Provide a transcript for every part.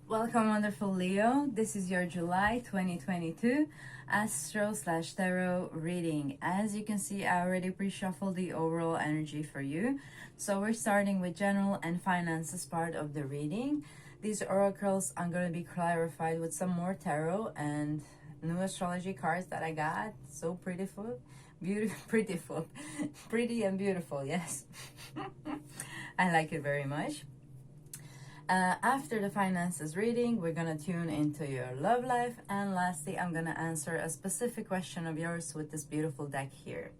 Welcome, wonderful Leo. This is your July 2022 Astro/Tarot reading. As you can see, I already pre-shuffled the overall energy for you. So we're starting with general and finances part of the reading. These oracles are going to be clarified with some more tarot and new astrology cards that I got. So beautiful, beautiful, pretty and beautiful. Yes, I like it very much. After the finances reading, we're gonna tune into your love life, and lastly, I'm gonna answer a specific question of yours with this beautiful deck here.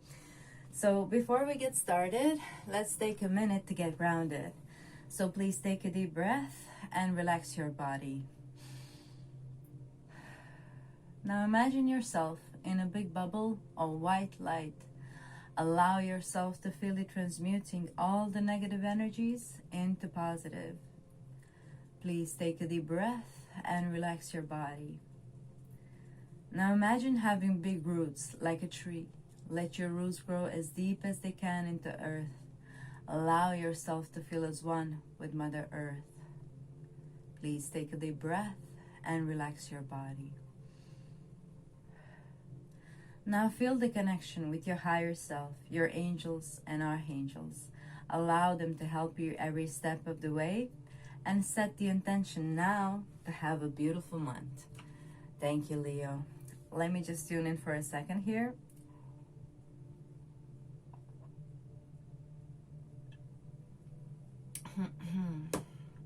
So before we get started, let's take a minute to get grounded. So please take a deep breath and relax your body. Now imagine yourself in a big bubble of white light. Allow yourself to feel it transmuting all the negative energies into positive. Please take a deep breath and relax your body. Now imagine having big roots like a tree. Let your roots grow as deep as they can into earth. Allow yourself to feel as one with Mother Earth. Please take a deep breath and relax your body. Now feel the connection with your higher self, your angels and archangels. Allow them to help you every step of the way. And set the intention now to have a beautiful month. Thank you, Leo. Let me just tune in for a second here.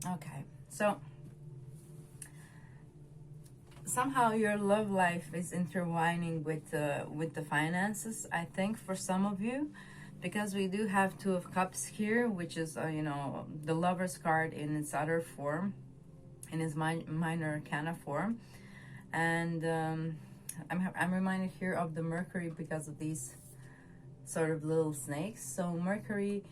Okay, so somehow your love life is intertwining with the finances, I think, for some of you. Because we do have Two of Cups here, which is, the Lover's card in its other form, in its minor arcana form. And I'm reminded here of the Mercury because of these sort of little snakes. So Mercury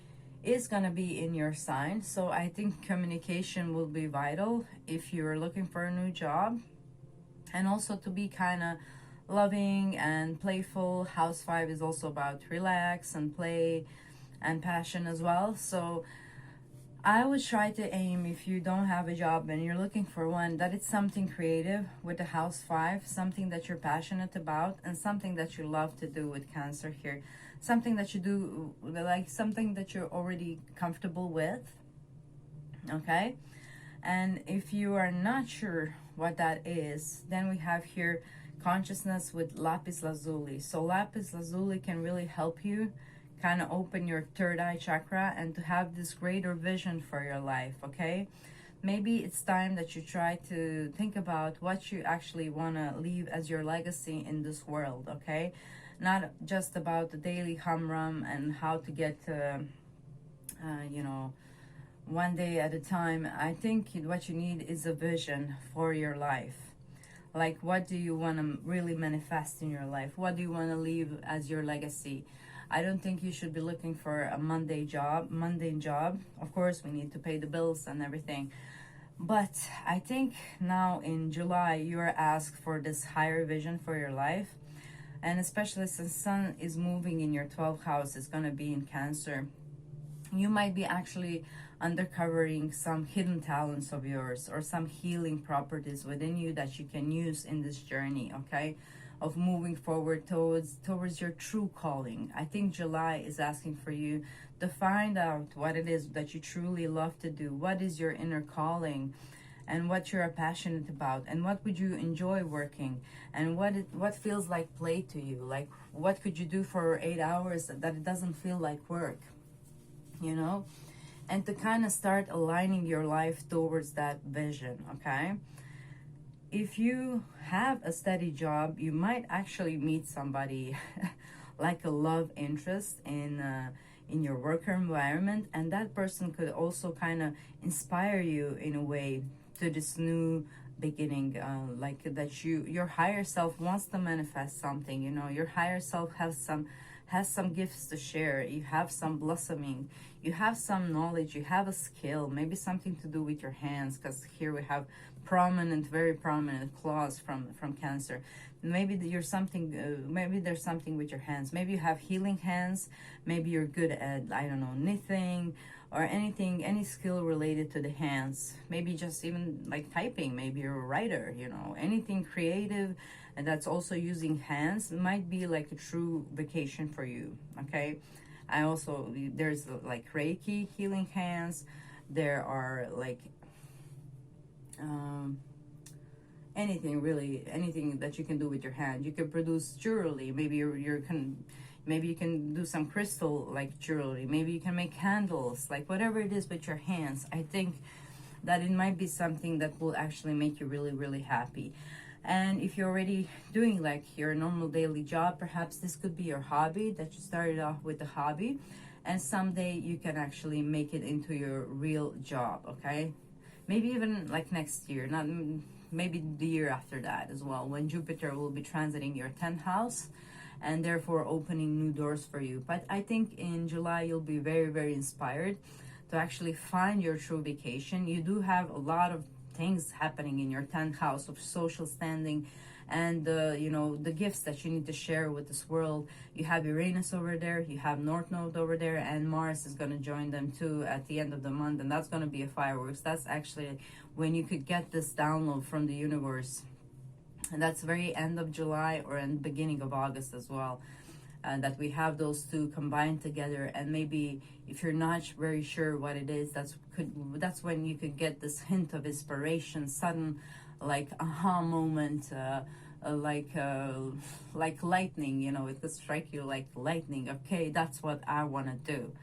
is going to be in your sign. So I think communication will be vital if you're looking for a new job. And also to be kind of loving and playful. House 5 is also about relax and play and passion as well. So I would try to aim, if you don't have a job and you're looking for one, that it's something creative with the House 5, something that you're passionate about and something that you love to do with Cancer here. Something that you do, like something that you're already comfortable with, okay? And if you are not sure what that is, then we have here consciousness with lapis lazuli. So lapis lazuli can really help you kind of open your third eye chakra and to have this greater vision for your life, okay? Maybe it's time that you try to think about what you actually want to leave as your legacy in this world, okay? Not just about the daily humdrum and how to get one day at a time. I think what you need is a vision for your life. Like, what do you want to really manifest in your life? What do you want to leave as your legacy? I don't think you should be looking for a mundane job. Of course, we need to pay the bills and everything. But I think now in July, you are asked for this higher vision for your life. And especially since Sun is moving in your 12th house, it's going to be in Cancer. You might be actually uncovering some hidden talents of yours or some healing properties within you that you can use in this journey, okay, of moving forward towards your true calling. I think July is asking for you to find out what it is that you truly love to do, what is your inner calling, and what you're passionate about, and what would you enjoy working, and what feels like play to you. Like, what could you do for 8 hours that it doesn't feel like work, and to kind of start aligning your life towards that vision, okay? If you have a steady job, you might actually meet somebody like a love interest in your work environment, and that person could also kind of inspire you in a way to this new beginning, like that your higher self wants to manifest something. Your higher self has some gifts to share. You have some blossoming, you have some knowledge, you have a skill, maybe something to do with your hands, because here we have very prominent claws from Cancer. Maybe there's something with your hands. Maybe you have healing hands. Maybe you're good at, I don't know, knitting, or anything, any skill related to the hands. Maybe just even like typing, maybe you're a writer, you know, anything creative and that's also using hands might be like a true vacation for you. Okay, I also, there's like Reiki healing hands, there are like anything really, anything that you can do with your hand. You can produce jewelry, maybe maybe you can do some crystal like jewelry, maybe you can make candles, like whatever it is with your hands. I think that it might be something that will actually make you really, really happy. And if you're already doing like your normal daily job, perhaps this could be your hobby, that you started off with a hobby and someday you can actually make it into your real job. Okay, maybe even like next year, not maybe the year after that as well, when Jupiter will be transiting your 10th house and therefore opening new doors for you. But I think in July you'll be very, very inspired to actually find your true vacation. You do have a lot of things happening in your 10th house of social standing and you know, the gifts that you need to share with this world. You have Uranus over there, you have North Node over there, and Mars is going to join them too at the end of the month, and that's going to be a fireworks. That's actually when you could get this download from the universe, and that's very end of July or in beginning of August as well. That we have those two combined together, and maybe if you're not very sure what it is, that's when you could get this hint of inspiration, sudden like aha moment, like lightning, you know, it could strike you like lightning. Okay, that's what I want to do.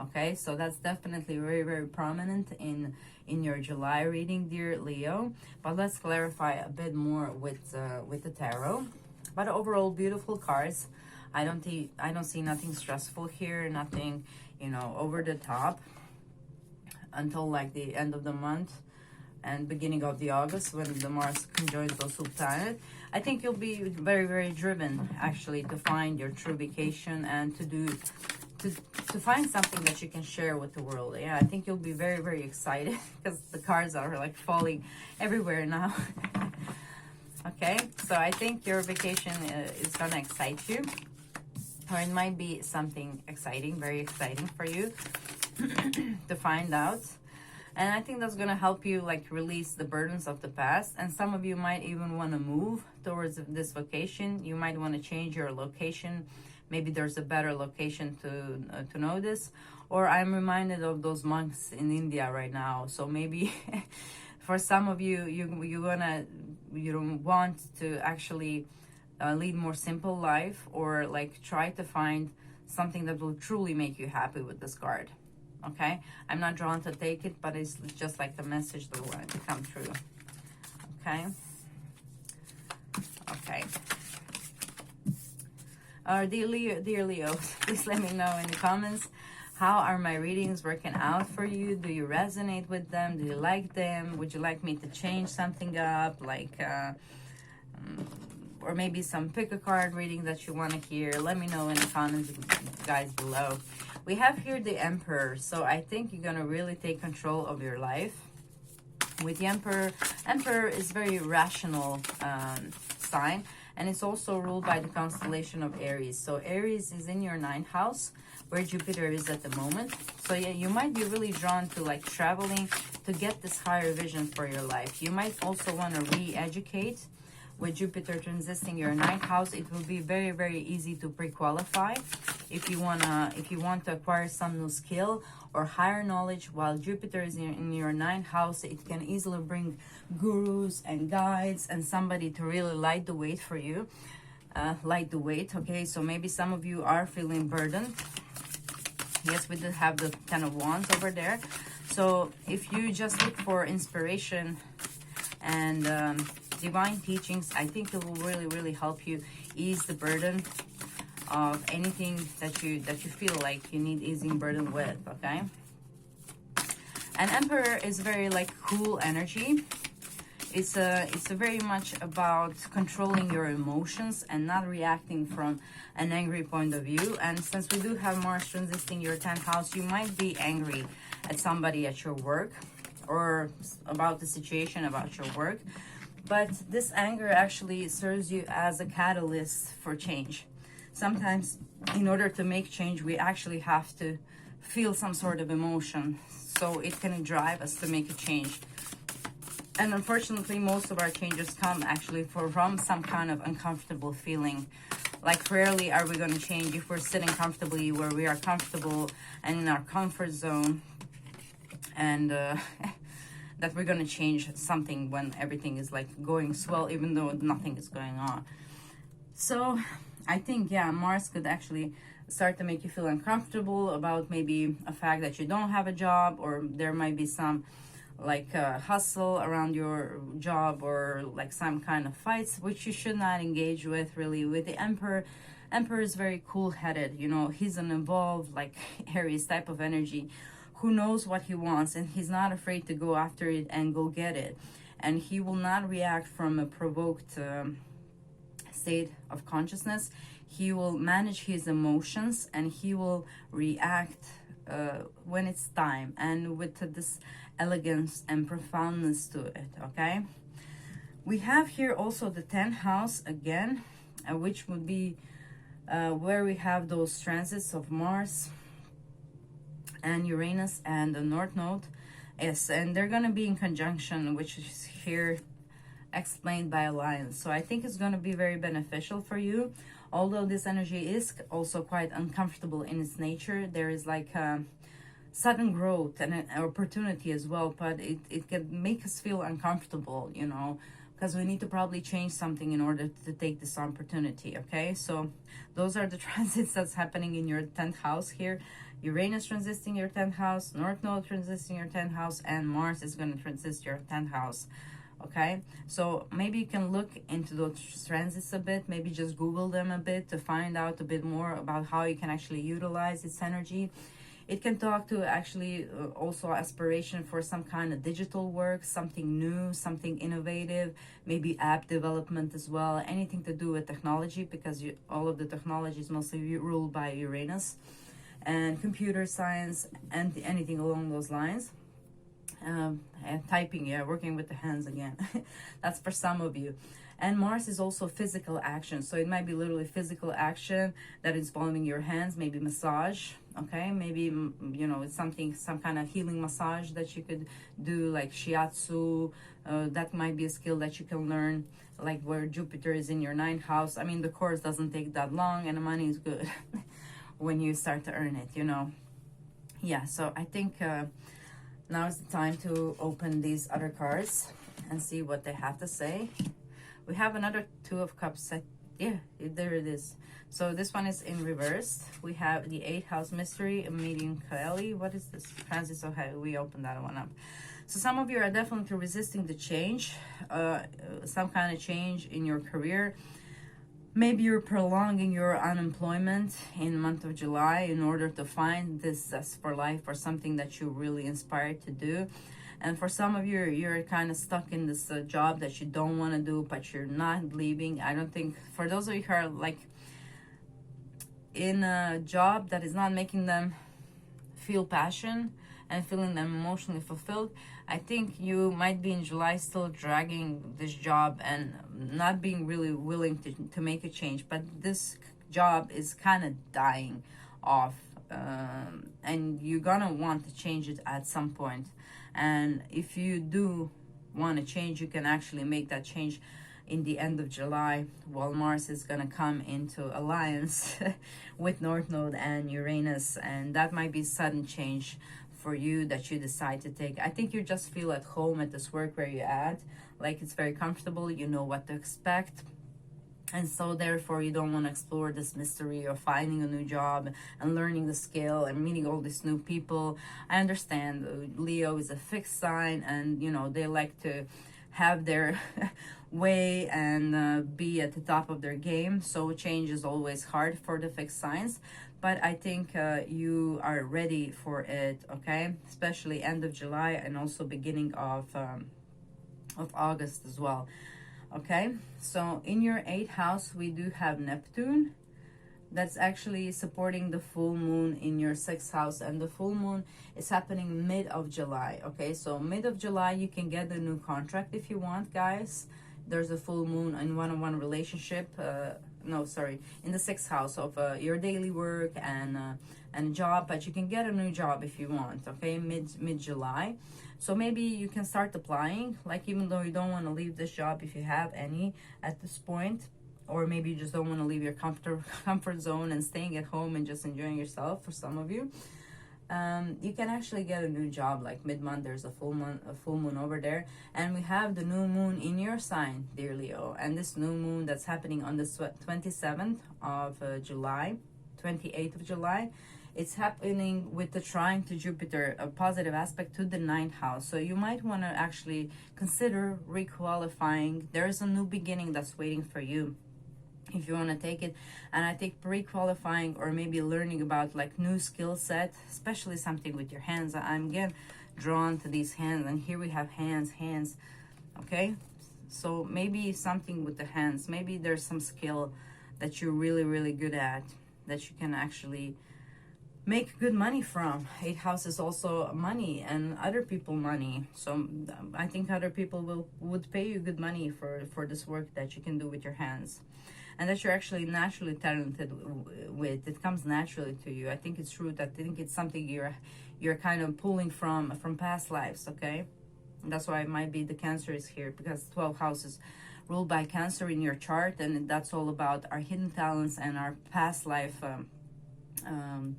Okay, so that's definitely very, very prominent in your July reading, dear Leo. But let's clarify a bit more with the tarot. But overall, beautiful cards. I don't see nothing stressful here, nothing, you know, over the top until like the end of the month and beginning of the August when the Mars conjoins those two planets. I think you'll be very, very driven actually to find your true vacation and to find something that you can share with the world. Yeah, I think you'll be very, very excited because the cards are like falling everywhere now. Okay, so I think your vacation is gonna excite you. Or it might be something exciting, very exciting for you to find out. And I think that's going to help you like release the burdens of the past. And some of you might even want to move towards this vacation. You might want to change your location. Maybe there's a better location to know this. Or I'm reminded of those monks in India right now. So maybe for some of you, you don't want to actually lead more simple life, or like try to find something that will truly make you happy with this card. Okay, I'm not drawn to take it, but it's just like the message that wanted to come through. Okay, okay. Dear Leo, please let me know in the comments, how are my readings working out for you? Do you resonate with them? Do you like them? Would you like me to change something up, like or maybe some pick a card reading that you want to hear? Let me know in the comments, guys, below. We have here the Emperor, so I think you're gonna really take control of your life with the Emperor. Emperor is very rational sign, and it's also ruled by the constellation of Aries. So Aries is in your 9th house where Jupiter is at the moment. So yeah, you might be really drawn to like traveling to get this higher vision for your life. You might also want to re-educate. With Jupiter transiting your 9th house, it will be very, very easy to pre-qualify if you want to acquire some new skill or higher knowledge. While Jupiter is in your 9th house, it can easily bring gurus and guides and somebody to really light the weight for you. Okay, so maybe some of you are feeling burdened. Yes, we did have the 10 of Wands over there. So if you just look for inspiration and divine teachings, I think it will really, really help you ease the burden of anything that you feel like you need easing burden with. Okay, and Emperor is very like cool energy. It's a very much about controlling your emotions and not reacting from an angry point of view. And since we do have Mars transiting your 10th house, you might be angry at somebody at your work or about the situation about your work. But this anger actually serves you as a catalyst for change. Sometimes in order to make change, we actually have to feel some sort of emotion. So it can drive us to make a change. And unfortunately, most of our changes come actually from some kind of uncomfortable feeling. Like rarely are we going to change if we're sitting comfortably where we are comfortable and in our comfort zone. And that we're going to change something when everything is like going swell, even though nothing is going on. So I think, yeah, Mars could actually start to make you feel uncomfortable about maybe a fact that you don't have a job, or there might be some like hustle around your job, or like some kind of fights which you should not engage with. Really, with the Emperor is very cool-headed, you know. He's an evolved like Aries type of energy who knows what he wants, and he's not afraid to go after it and go get it. And he will not react from a provoked state of consciousness. He will manage his emotions, and he will react when it's time, and with this elegance and profoundness to it. Okay, we have here also the 10th house again, which would be where we have those transits of Mars and Uranus and the North Node. Yes, and they're going to be in conjunction, which is here explained by alliance. So I think it's going to be very beneficial for you, although this energy is also quite uncomfortable in its nature. There is like sudden growth and an opportunity as well, but it can make us feel uncomfortable, you know, because we need to probably change something in order to take this opportunity. Okay, so those are the transits that's happening in your 10th house here. Uranus transiting your 10th house, North Node transiting your 10th house, and Mars is going to transit your 10th house. Okay, so maybe you can look into those transits a bit, maybe just Google them a bit to find out a bit more about how you can actually utilize its energy. It can talk to actually also aspiration for some kind of digital work, something new, something innovative, maybe app development as well, anything to do with technology, because all of the technology is mostly ruled by Uranus, and computer science and anything along those lines. And typing, yeah, working with the hands again. That's for some of you. And Mars is also physical action, so it might be literally physical action that is involving your hands, maybe massage. Okay, maybe, you know, it's something, some kind of healing massage that you could do, like shiatsu. That might be a skill that you can learn, like where Jupiter is in your 9th house. I mean, the course doesn't take that long, and the money is good when you start to earn it, you know. Yeah, so I think now is the time to open these other cards and see what they have to say. We have another 2 of Cups set. Yeah, there it is. So this one is in reverse. We have the 8th house mystery, a medium Kaeli. What is this? Transit. So we opened that one up. So some of you are definitely resisting the change, some kind of change in your career. Maybe you're prolonging your unemployment in the month of July in order to find this zest for life or something that you're really inspired to do. And for some of you, you're kind of stuck in this job that you don't want to do, but you're not leaving. I don't think, for those of you who are like in a job that is not making them feel passion and feeling them emotionally fulfilled, I think you might be in July still dragging this job and not being really willing to make a change. But this job is kind of dying off, and you're gonna want to change it at some point. And if you do want to change, you can actually make that change in the end of July, while Mars is gonna come into alliance with North Node and Uranus, and that might be sudden change for you that you decide to take. I think you just feel at home at this work where you're at, like it's very comfortable, you know what to expect, and so therefore you don't want to explore this mystery of finding a new job and learning the skill and meeting all these new people. I understand Leo is a fixed sign, and you know they like to have their way and be at the top of their game, so change is always hard for the fixed signs. But I think you are ready for it, okay? Especially end of July and also beginning of August as well, okay? So in your 8th house, we do have Neptune. That's actually supporting the full moon in your 6th house. And the full moon is happening mid of July, okay? So mid of July, you can get a new contract if you want, guys. There's a full moon in one-on-one relationship. no, sorry, in the 6th house of your daily work and job, but you can get a new job if you want, okay, mid July. So maybe you can start applying, like even though you don't want to leave this job if you have any at this point, or maybe you just don't want to leave your comfort zone and staying at home and just enjoying yourself. For some of you, you can actually get a new job like mid-month. There's a full moon over there, and we have the new moon in your sign, dear Leo. And this new moon that's happening on the 27th of July, 28th of July, it's happening with the trine to Jupiter, a positive aspect to the 9th house. So you might want to actually consider requalifying. There is a new beginning that's waiting for you if you want to take it. And I think pre-qualifying, or maybe learning about like new skill set, especially something with your hands. I'm again drawn to these hands, and here we have hands. Okay, so maybe something with the hands. Maybe there's some skill that you're really good at, that you can actually make good money from. 8th house is also money and other people money. So I think other people would pay you good money for this work that you can do with your hands, and that you're actually naturally talented with. It comes naturally to you. I think it's true. I think it's something you're kind of pulling from past lives, okay? And that's why it might be the Cancer is here, because 12 houses ruled by Cancer in your chart, and that's all about our hidden talents and our past life,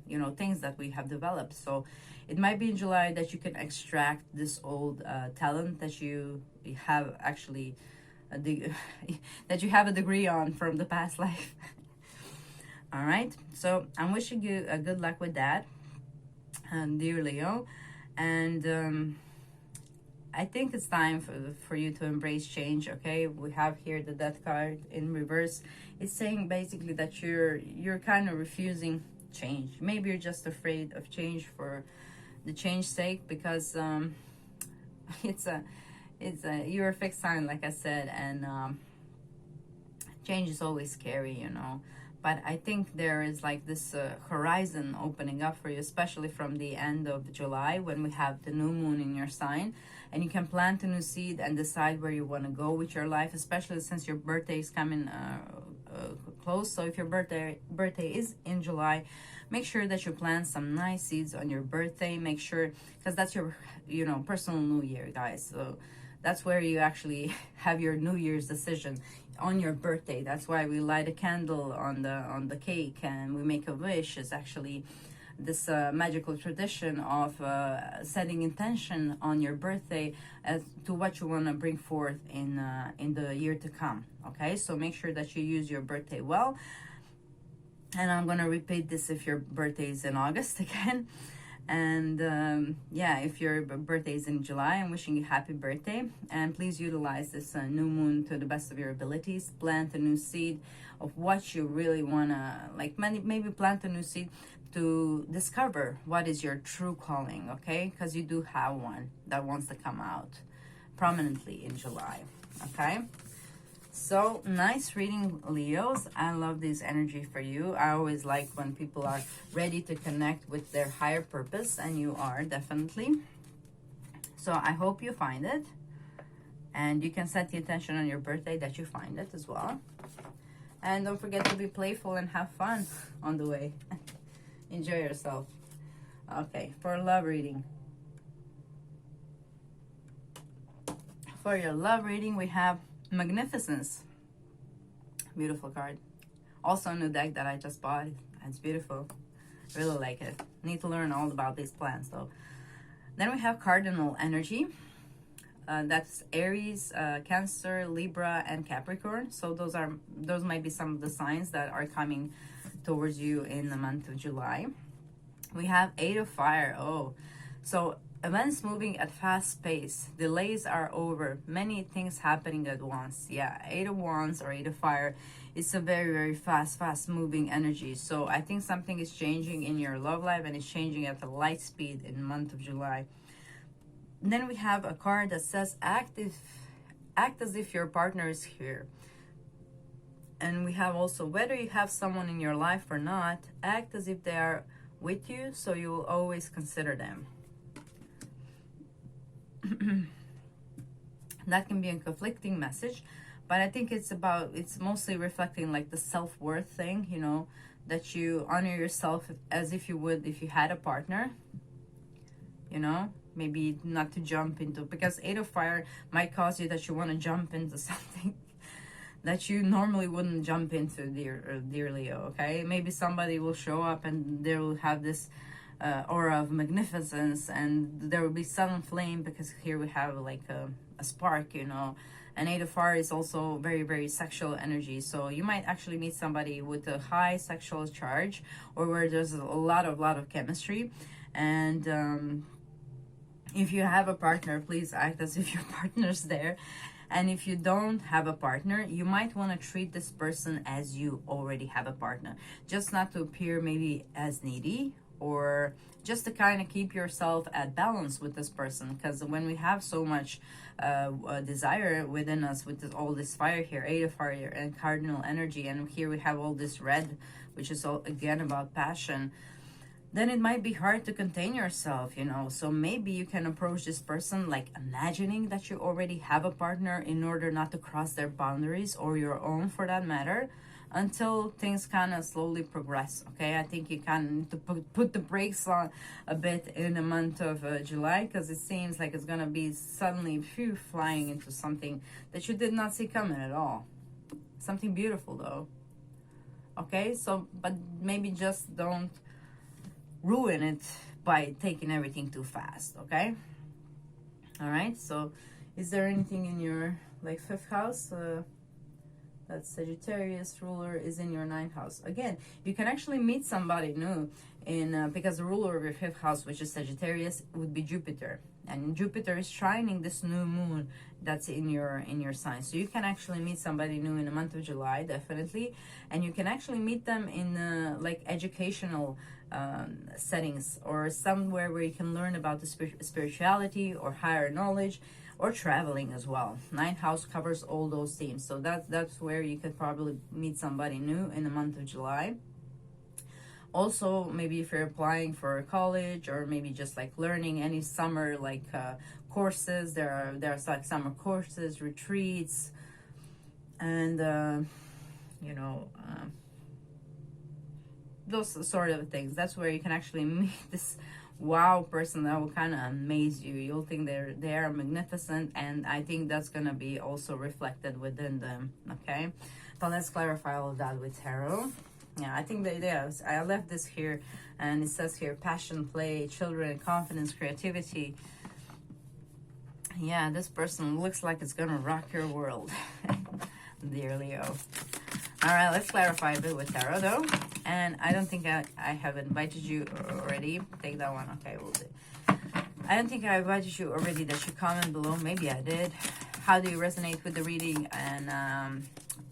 you know, things that we have developed. So it might be in July that you can extract this old talent that you have actually that you have a degree on from the past life. All right, so I'm wishing you good luck with that, dear Leo. And I think it's time for you to embrace change, okay? We have here the Death card in reverse. It's saying basically that you're kind of refusing change. Maybe you're just afraid of change for the change's sake, because you're a fixed sign, like I said, and change is always scary, you know. But I think there is like this horizon opening up for you, especially from the end of July, when we have the new moon in your sign, and you can plant a new seed and decide where you want to go with your life, especially since your birthday is coming close. So if your birthday is in July, make sure that you plant some nice seeds on your birthday. Make sure, because that's your, you know, personal new year, guys. So that's where you actually have your New Year's decision on your birthday. That's why we light a candle on the cake and we make a wish. It's actually this magical tradition of setting intention on your birthday as to what you want to bring forth in the year to come. Okay, so make sure that you use your birthday well. And I'm gonna repeat this if your birthday is in August again. And yeah, if your birthday is in July, I'm wishing you happy birthday. And please utilize this new moon to the best of your abilities. Plant a new seed of what you really wanna, like, maybe plant a new seed to discover what is your true calling, okay? Because you do have one that wants to come out prominently in July, okay? So nice reading, Leos. I love this energy for you. I always like when people are ready to connect with their higher purpose, and you are definitely. So I hope you find it, and you can set the intention on your birthday that you find it as well. And don't forget to be playful and have fun on the way. Enjoy yourself. Okay, for love reading. For your love reading, we have Magnificence. Beautiful card. Also a new deck that I just bought. It's beautiful. Really like it. Need to learn all about these plants though. Then we have Cardinal Energy. That's Aries, Cancer, Libra, and Capricorn. So those might be some of the signs that are coming towards you in the month of July. We have Eight of Fire. Oh, so events moving at fast pace. Delays are over. Many things happening at once. Yeah, Eight of Wands or Eight of Fire. It's a very fast moving energy. So I think something is changing in your love life, and it's changing at a light speed in the month of July. And then we have a card that says act as if your partner is here. And we have also, whether you have someone in your life or not, act as if they are with you, so you will always consider them. That can be a conflicting message, But I think it's mostly reflecting like the self-worth thing, you know, that you honor yourself as if you would if you had a partner, you know. Maybe not to jump into, because 8 of Fire might cause you that you want to jump into something that you normally wouldn't jump into, dear Leo, okay? Maybe somebody will show up and they will have this aura of magnificence, and there will be sudden flame, because here we have like a spark, you know. And 8 of Fire is also very, very sexual energy. So you might actually meet somebody with a high sexual charge, or where there's a lot of chemistry. And if you have a partner, please act as if your partner's there. And if you don't have a partner, you might want to treat this person as you already have a partner. Just not to appear maybe as needy, or just to kind of keep yourself at balance with this person. Because when we have so much desire within us, with all this fire here, 8 of Fire and cardinal energy, and here we have all this red, which is all again about passion, then it might be hard to contain yourself, you know. So maybe you can approach this person like imagining that you already have a partner, in order not to cross their boundaries, or your own for that matter, until things kind of slowly progress, okay? I think you kind of need to put the brakes on a bit in the month of July, because it seems like it's gonna be suddenly flying into something that you did not see coming at all. Something beautiful though, okay? So, but maybe just don't ruin it by taking everything too fast, okay? All right, so is there anything in your like 5th house? That Sagittarius ruler is in your 9th house. Again, you can actually meet somebody new in because the ruler of your 5th house, which is Sagittarius, would be Jupiter, and Jupiter is trining this new moon that's in your sign. So you can actually meet somebody new in the month of July, definitely. And you can actually meet them in like educational settings, or somewhere where you can learn about the spirituality or higher knowledge, or traveling as well. 9th house covers all those themes. So that's where you could probably meet somebody new in the month of July. Also, maybe if you're applying for college, or maybe just like learning any summer like courses, there's like summer courses, retreats, and you know, those sort of things. That's where you can actually meet this wow person that will kind of amaze you. You'll think they are magnificent, and I think that's gonna be also reflected within them, okay? But let's clarify all of that with tarot. Yeah, I think I left this here, and it says here passion, play, children, confidence, creativity. Yeah, this person looks like it's gonna rock your world. Dear Leo. All right, let's clarify a bit with tarot though. And I don't think I have invited you already. Take that one. Okay, we'll do. I don't think I invited you already, that you comment below. Maybe I did. How do you resonate with the reading? And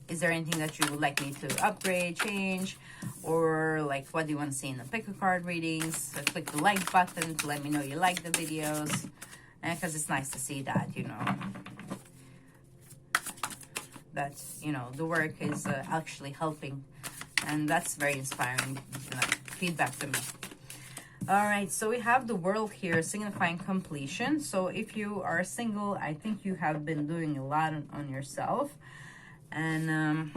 is there anything that you would like me to upgrade, change? Or like, what do you want to see in the pick a card readings? So click the like button to let me know you like the videos. Because it's nice to see that, you know. That, you know, the work is actually helping, and that's very inspiring feedback to me. All right, so we have the World here, signifying completion. So if you are single, I think you have been doing a lot on yourself. And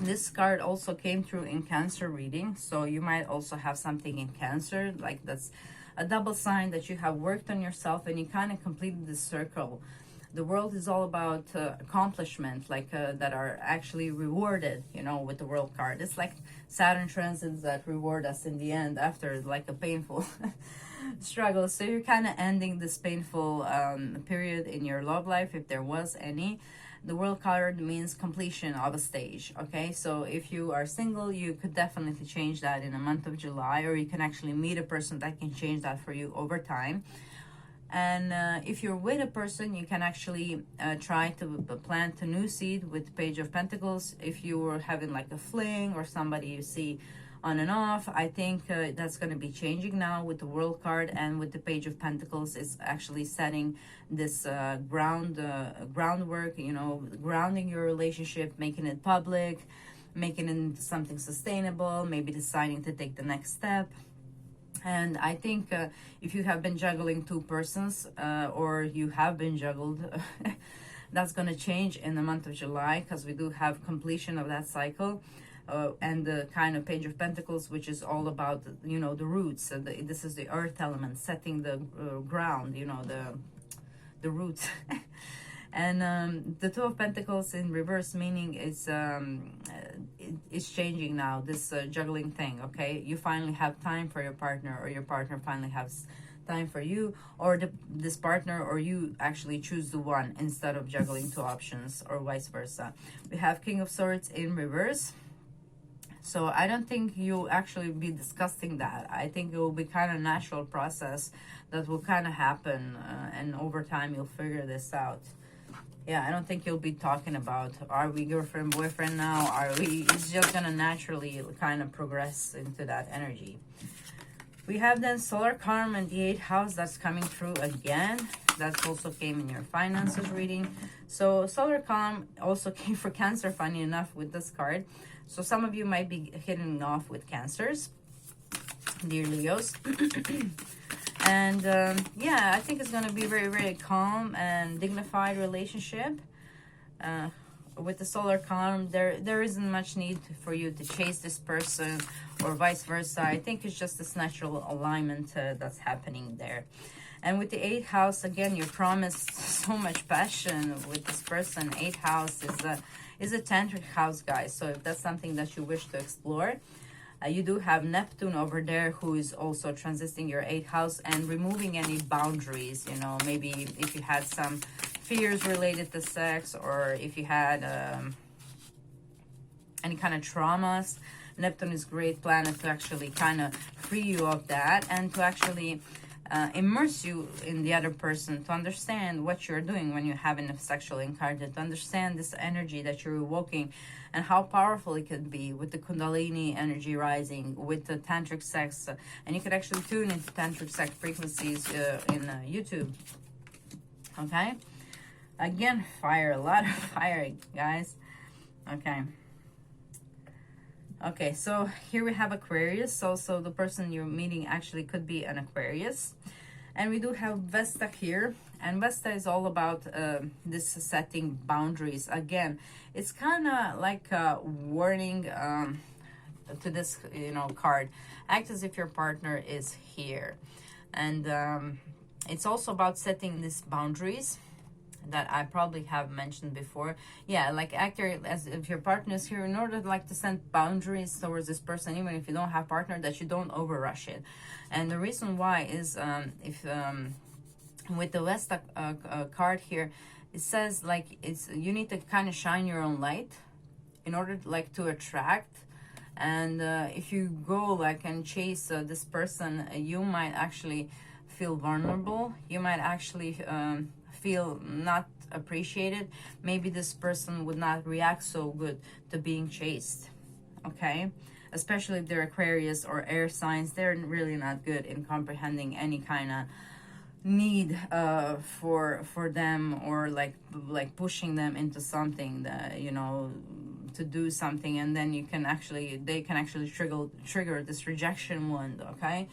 this card also came through in Cancer reading, so you might also have something in Cancer, like that's a double sign that you have worked on yourself and you kind of completed this circle. The World is all about accomplishment, like that are actually rewarded, you know, with the World card. It's like Saturn transits that reward us in the end after like a painful struggle. So you're kind of ending this painful period in your love life, if there was any. The World card means completion of a stage, okay? So if you are single, you could definitely change that in the month of July, or you can actually meet a person that can change that for you over time. And if you're with a person, you can actually try to plant a new seed with Page of Pentacles. If you were having like a fling or somebody you see on and off, I think that's going to be changing now with the World card, and with the Page of Pentacles is actually setting this groundwork, you know, grounding your relationship, making it public, making it into something sustainable, maybe deciding to take the next step. And I think if you have been juggling two persons, or you have been juggled, That's going to change in the month of July, because we do have completion of that cycle. And the kind of Page of Pentacles, which is all about, you know, the roots. This is the earth element, setting the ground, you know, the roots. And the Two of Pentacles in reverse, meaning it's changing now, this juggling thing, okay? You finally have time for your partner, or your partner finally has time for you, or this partner or you actually choose the one instead of juggling two options, or vice versa. We have King of Swords in reverse. So I don't think you'll actually be discussing that. I think it will be kind of natural process that will kind of happen, and over time you'll figure this out. Yeah, I don't think you'll be talking about, are we girlfriend, boyfriend now? Are we? It's just gonna naturally kind of progress into that energy. We have then Solar Karma and the 8th house that's coming through again. That also came in your finances reading. So Solar Karma also came for Cancer, funny enough, with this card. So some of you might be hitting off with Cancers, dear Leos. And yeah, I think it's going to be very, very calm and dignified relationship. With the Solar Calm, there isn't much need for you to chase this person or vice versa. I think it's just this natural alignment that's happening there. And with the 8th house, again, you're promised so much passion with this person. 8th house is a tantric house, guys. So if that's something that you wish to explore, you do have Neptune over there, who is also transiting your 8th house and removing any boundaries. You know, maybe if you had some fears related to sex, or if you had any kind of traumas, Neptune is a great planet to actually kind of free you of that, and to actually immerse you in the other person, to understand what you're doing when you're having a sexual encounter, to understand this energy that you're evoking and how powerful it could be with the Kundalini energy rising, with the tantric sex. And you could actually tune into tantric sex frequencies in YouTube. Okay, again, fire, a lot of fire, guys. Okay, so here we have Aquarius. So the person you're meeting actually could be an Aquarius. And we do have Vesta here. And Vesta is all about this setting boundaries. Again, it's kind of like a warning to this, you know, card. Act as if your partner is here. And it's also about setting these boundaries that I probably have mentioned before. Yeah, like act as if your partner is here, in order to set boundaries towards this person, even if you don't have partner, that you don't overrush it. And the reason why is if with the Vesta card here, it says you need to kind of shine your own light in order to attract. And if you go and chase this person, you might actually feel vulnerable. You might actually feel not appreciated. Maybe this person would not react so good to being chased. Okay, especially if they're Aquarius or air signs, they're really not good in comprehending any kind of need for them, or like pushing them into something that, you know, to do something, and then they can actually trigger this rejection wound. Okay,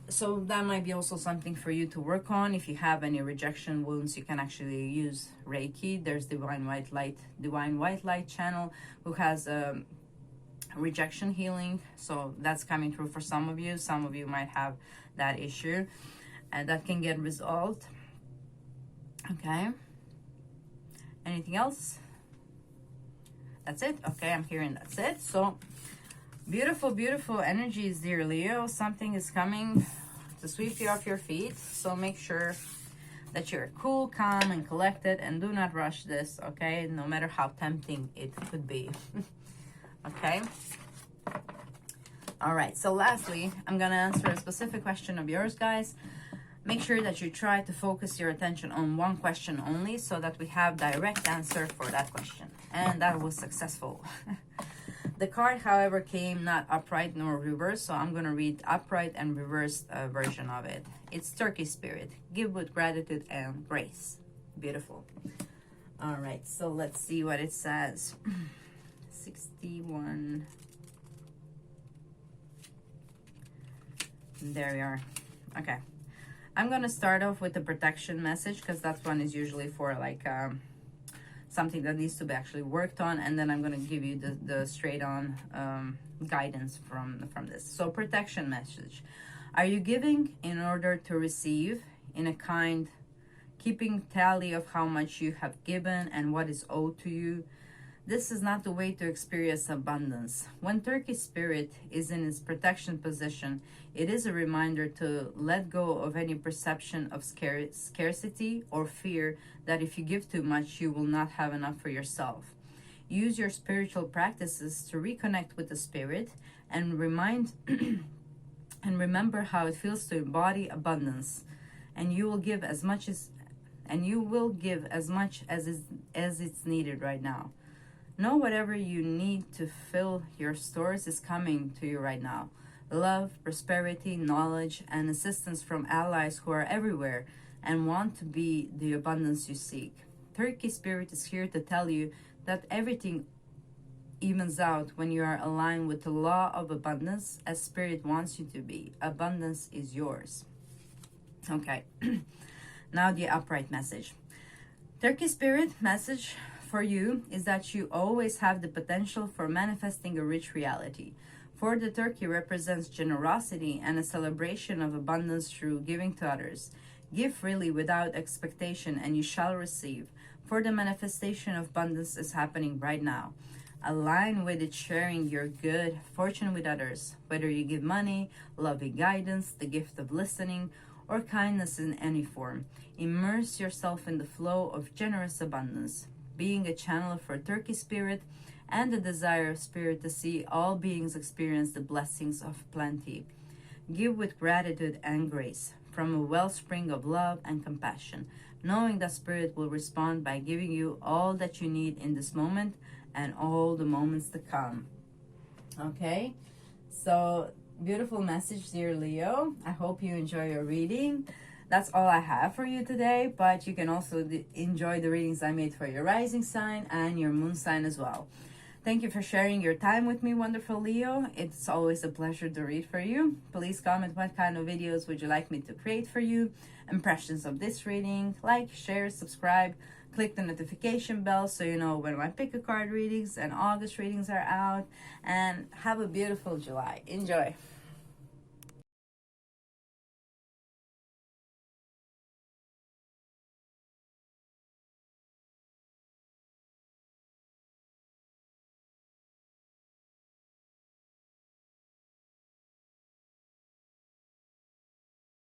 so that might be also something for you to work on. If you have any rejection wounds, you can actually use Reiki. There's Divine White Light channel, who has rejection healing. So that's coming through for some of you. Some of you might have that issue, and that can get resolved. Okay. Anything else? That's it. Okay, I'm hearing that's it. So beautiful, beautiful energies, dear Leo. Something is coming to sweep you off your feet. So make sure that you're cool, calm, and collected, and do not rush this, okay? No matter how tempting it could be. Okay? All right, so lastly, I'm gonna answer a specific question of yours, guys. Make sure that you try to focus your attention on one question only, so that we have direct answer for that question. And that was successful. The card, however, came not upright nor reversed, so I'm going to read upright and reversed version of it. It's Turkey Spirit. Give with gratitude and grace. Beautiful. All right, so let's see what it says. 61. There we are. Okay. I'm going to start off with the protection message, because that one is usually for something that needs to be actually worked on, and then I'm going to give you the straight on guidance from this. So protection message. Are you giving in order to receive in a kind, keeping tally of how much you have given and what is owed to you? This is not the way to experience abundance. When Turkey spirit is in its protection position, it is a reminder to let go of any perception of scarcity or fear that if you give too much, you will not have enough for yourself. Use your spiritual practices to reconnect with the spirit and and remember how it feels to embody abundance, and you will give as much as it's needed right now. Know whatever you need to fill your stores is coming to you right now. Love, prosperity, knowledge, and assistance from allies who are everywhere and want to be the abundance you seek. Turkey spirit is here to tell you that everything evens out when you are aligned with the law of abundance as spirit wants you to be. Abundance is yours. Okay, now the upright message. Turkey spirit message for you is that you always have the potential for manifesting a rich reality. For the turkey represents generosity and a celebration of abundance through giving to others. Give freely without expectation and you shall receive. For the manifestation of abundance is happening right now. Align with it, sharing your good fortune with others. Whether you give money, loving guidance, the gift of listening, or kindness in any form. Immerse yourself in the flow of generous abundance. Being a channel for Turkey spirit and the desire of spirit to see all beings experience the blessings of plenty. Give with gratitude and grace from a wellspring of love and compassion, knowing that spirit will respond by giving you all that you need in this moment and all the moments to come. Okay, so beautiful message, dear Leo. I hope you enjoy your reading. That's all I have for you today, but you can also enjoy the readings I made for your rising sign and your moon sign as well. Thank you for sharing your time with me, wonderful Leo. It's always a pleasure to read for you. Please comment what kind of videos would you like me to create for you, impressions of this reading, like, share, subscribe, click the notification bell so you know when my pick a card readings and August readings are out, and have a beautiful July. Enjoy.